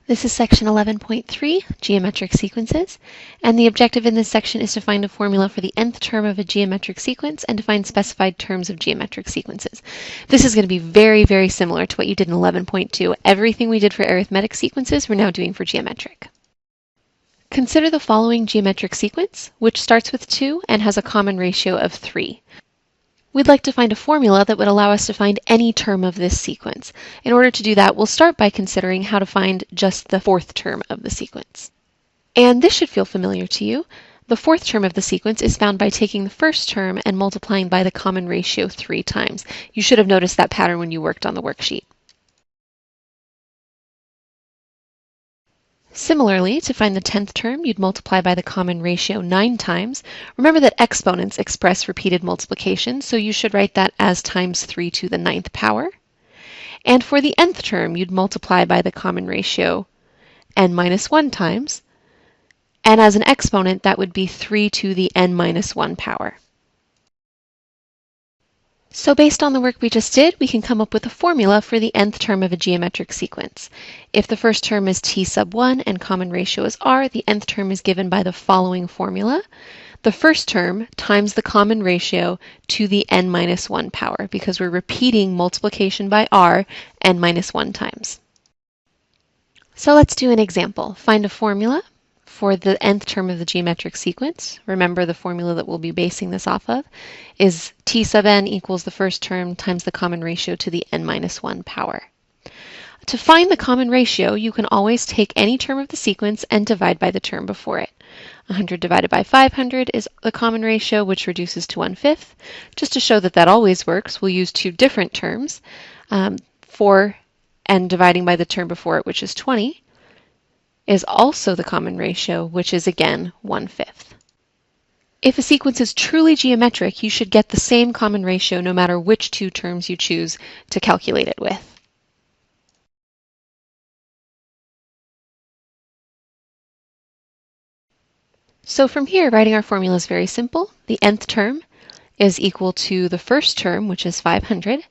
This is section 11.3, Geometric Sequences, and the objective in this section is to find a formula for the nth term of a geometric sequence and to find specified terms of geometric sequences. This is going to be very, very similar to what you did in 11.2. Everything we did for arithmetic sequences, we're now doing for geometric. Consider the following geometric sequence, which starts with 2 and has a common ratio of 3. We'd like to find a formula that would allow us to find any term of this sequence. In order to do that, we'll start by considering how to find just the fourth term of the sequence. And this should feel familiar to you. The fourth term of the sequence is found by taking the first term and multiplying by the common ratio 3 times. You should have noticed that pattern when you worked on the worksheet. Similarly, to find the 10th term, you'd multiply by the common ratio 9 times. Remember that exponents express repeated multiplication, so you should write that as times 3 to the 9th power. And for the nth term, you'd multiply by the common ratio n minus 1 times. And as an exponent, that would be 3 to the n minus 1 power. So based on the work we just did, we can come up with a formula for the nth term of a geometric sequence. If the first term is t sub 1 and common ratio is r, the nth term is given by the following formula. The first term times the common ratio to the n minus 1 power, because we're repeating multiplication by r n minus 1 times. So let's do an example. Find a formula for the nth term of the geometric sequence. Remember, the formula that we'll be basing this off of is t sub n equals the first term times the common ratio to the n minus 1 power. To find the common ratio, you can always take any term of the sequence and divide by the term before it. 100 divided by 500 is the common ratio, which reduces to 1/5. Just to show that that always works, we'll use two different terms. 4 and dividing by the term before it, which is 20, is also the common ratio, which is again 1/5. If a sequence is truly geometric, you should get the same common ratio no matter which two terms you choose to calculate it with. So from here, writing our formula is very simple. The nth term is equal to the first term, which is 500,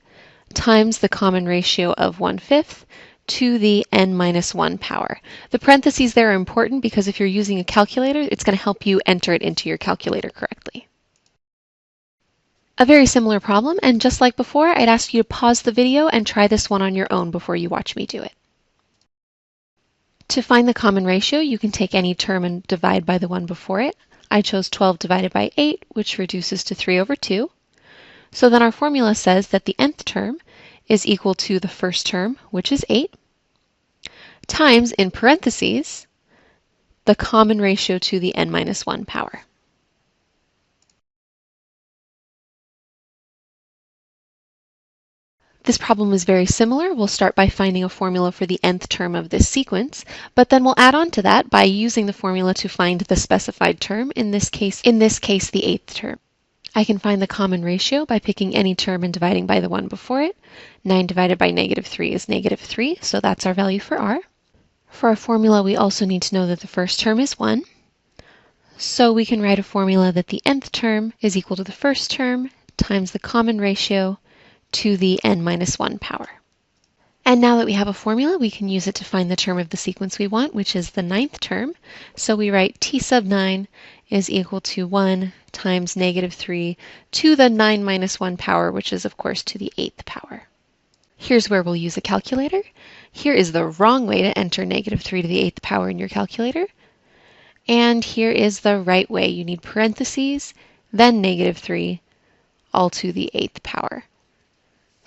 times the common ratio of 1/5 to the n minus 1 power. The parentheses there are important because if you're using a calculator, it's going to help you enter it into your calculator correctly. A very similar problem, and just like before, I'd ask you to pause the video and try this one on your own before you watch me do it. To find the common ratio, you can take any term and divide by the one before it. I chose 12 divided by 8, which reduces to 3/2. So then our formula says that the nth term is equal to the first term, which is 8, times, in parentheses, the common ratio to the n minus 1 power. This problem is very similar. We'll start by finding a formula for the nth term of this sequence, but then we'll add on to that by using the formula to find the specified term, in this case the 8th term. I can find the common ratio by picking any term and dividing by the one before it. 9 divided by -3 is -3, so that's our value for r. For our formula, we also need to know that the first term is 1. So we can write a formula that the nth term is equal to the first term times the common ratio to the n minus 1 power. And now that we have a formula, we can use it to find the term of the sequence we want, which is the 9th term. So we write t sub 9 is equal to 1 times -3 to the 9 minus 1 power, which is, of course, to the 8th power. Here's where we'll use a calculator. Here is the wrong way to enter -3 to the 8th power in your calculator. And here is the right way. You need parentheses, then -3, all to the 8th power.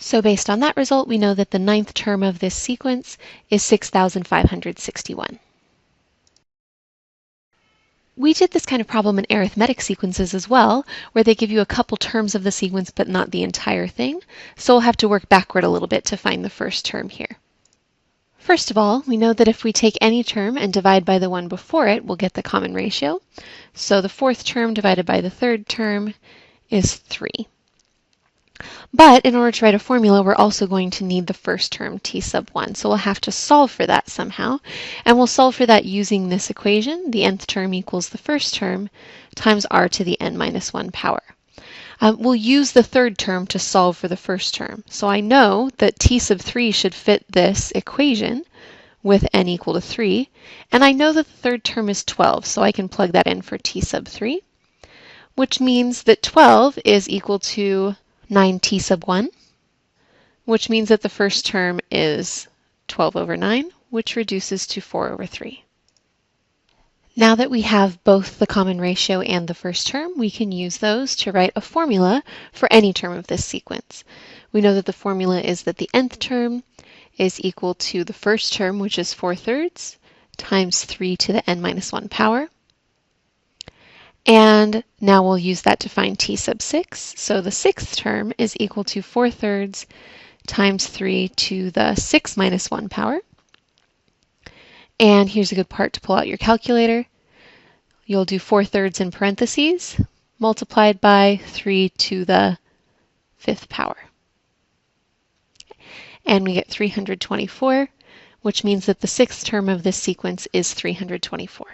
So based on that result, we know that the 9th term of this sequence is 6,561. We did this kind of problem in arithmetic sequences as well, where they give you a couple terms of the sequence but not the entire thing. So we'll have to work backward a little bit to find the first term here. First of all, we know that if we take any term and divide by the one before it, we'll get the common ratio. So the fourth term divided by the third term is 3. But in order to write a formula, we're also going to need the first term, t sub 1. So we'll have to solve for that somehow. And we'll solve for that using this equation. The nth term equals the first term times r to the n minus 1 power. We'll use the third term to solve for the first term. So I know that t sub 3 should fit this equation, with n equal to 3. And I know that the third term is 12, so I can plug that in for t sub 3, which means that 12 is equal to 9t sub 1, which means that the first term is 12 over 9, which reduces to 4 over 3. Now that we have both the common ratio and the first term, we can use those to write a formula for any term of this sequence. We know that the formula is that the nth term is equal to the first term, which is 4/3, times 3 to the n minus 1 power. And now we'll use that to find t sub 6. So the sixth term is equal to 4/3 times 3 to the 6 minus 1 power. And here's a good part to pull out your calculator. You'll do 4/3 in parentheses, multiplied by 3 to the 5th power. And we get 324, which means that the sixth term of this sequence is 324.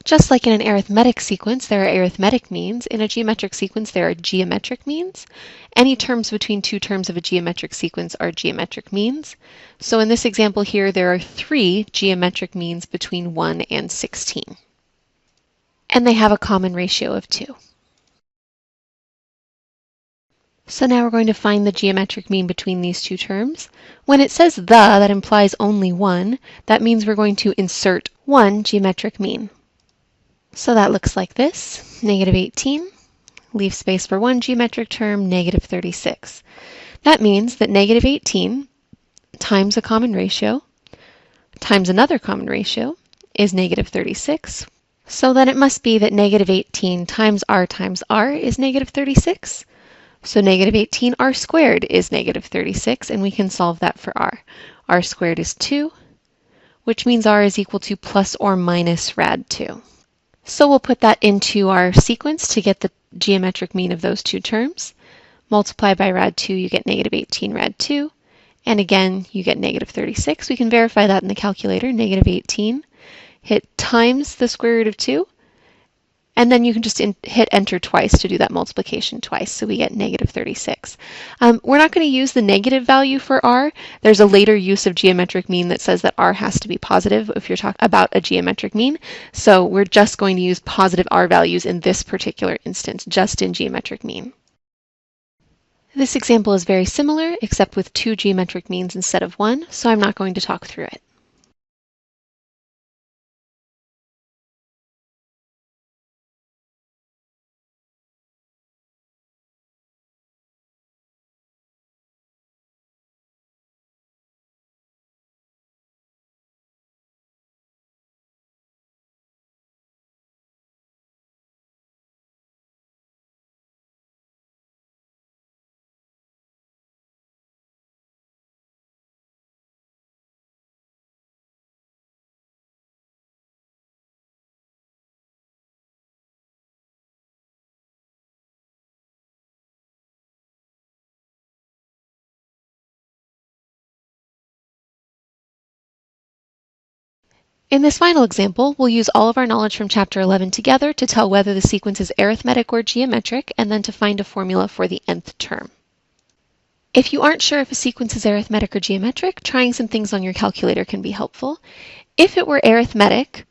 Just like in an arithmetic sequence, there are arithmetic means. In a geometric sequence, there are geometric means. Any terms between two terms of a geometric sequence are geometric means. So in this example here, there are 3 geometric means between 1 and 16. And they have a common ratio of 2. So now we're going to find the geometric mean between these two terms. When it says the, that implies only one. That means we're going to insert one geometric mean. So that looks like this, negative 18, leave space for one geometric term, negative 36. That means that negative 18 times a common ratio times another common ratio is negative 36. So then it must be that negative 18 times r is negative 36. So negative 18 r squared is negative 36, and we can solve that for r. R squared is 2, which means r is equal to plus or minus rad 2. So we'll put that into our sequence to get the geometric mean of those two terms. Multiply by rad 2, you get negative 18 rad 2. And again, you get negative 36. We can verify that in the calculator. Negative 18, hit times the square root of 2. And then you can just hit enter twice to do that multiplication twice. So we get negative 36. We're not going to use the negative value for r. There's a later use of geometric mean that says that r has to be positive if you're talking about a geometric mean. So we're just going to use positive r values in this particular instance, just in geometric mean. This example is very similar, except with 2 geometric means instead of 1, so I'm not going to talk through it. In this final example, we'll use all of our knowledge from Chapter 11 together to tell whether the sequence is arithmetic or geometric, and then to find a formula for the nth term. If you aren't sure if a sequence is arithmetic or geometric, trying some things on your calculator can be helpful. If it were arithmetic,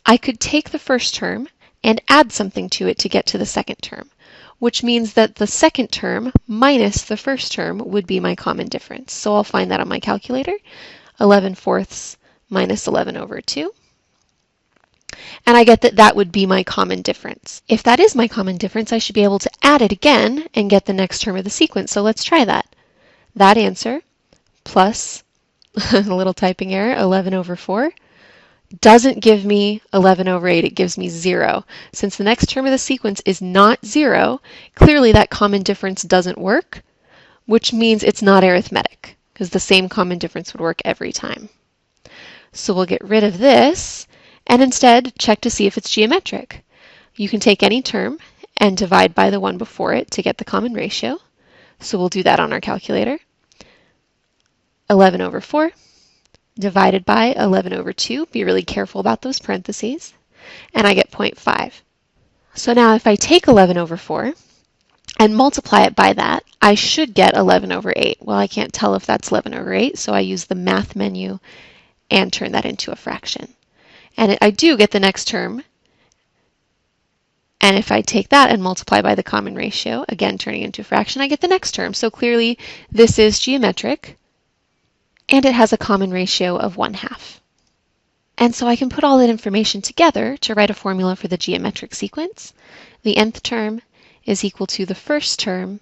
I could take the first term and add something to it to get to the second term, which means that the second term minus the first term would be my common difference. So I'll find that on my calculator, 11/4 minus 11 over 2. And I get that that would be my common difference. If that is my common difference, I should be able to add it again and get the next term of the sequence. So let's try that. That answer plus a little typing error, 11 over 4, doesn't give me 11 over 8, it gives me 0. Since the next term of the sequence is not 0, clearly that common difference doesn't work, which means it's not arithmetic, because the same common difference would work every time. So we'll get rid of this, and instead check to see if it's geometric. You can take any term and divide by the one before it to get the common ratio. So we'll do that on our calculator. 11 over 4 divided by 11 over 2. Be really careful about those parentheses. And I get 0.5. So now if I take 11 over 4 and multiply it by that, I should get 11 over 8. Well, I can't tell if that's 11 over 8, so I use the math menu and turn that into a fraction. And I do get the next term. And if I take that and multiply by the common ratio, again turning into a fraction, I get the next term. So clearly this is geometric, and it has a common ratio of 1/2. And so I can put all that information together to write a formula for the geometric sequence. The nth term is equal to the first term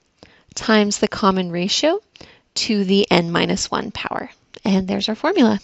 times the common ratio to the n minus 1 power. And there's our formula.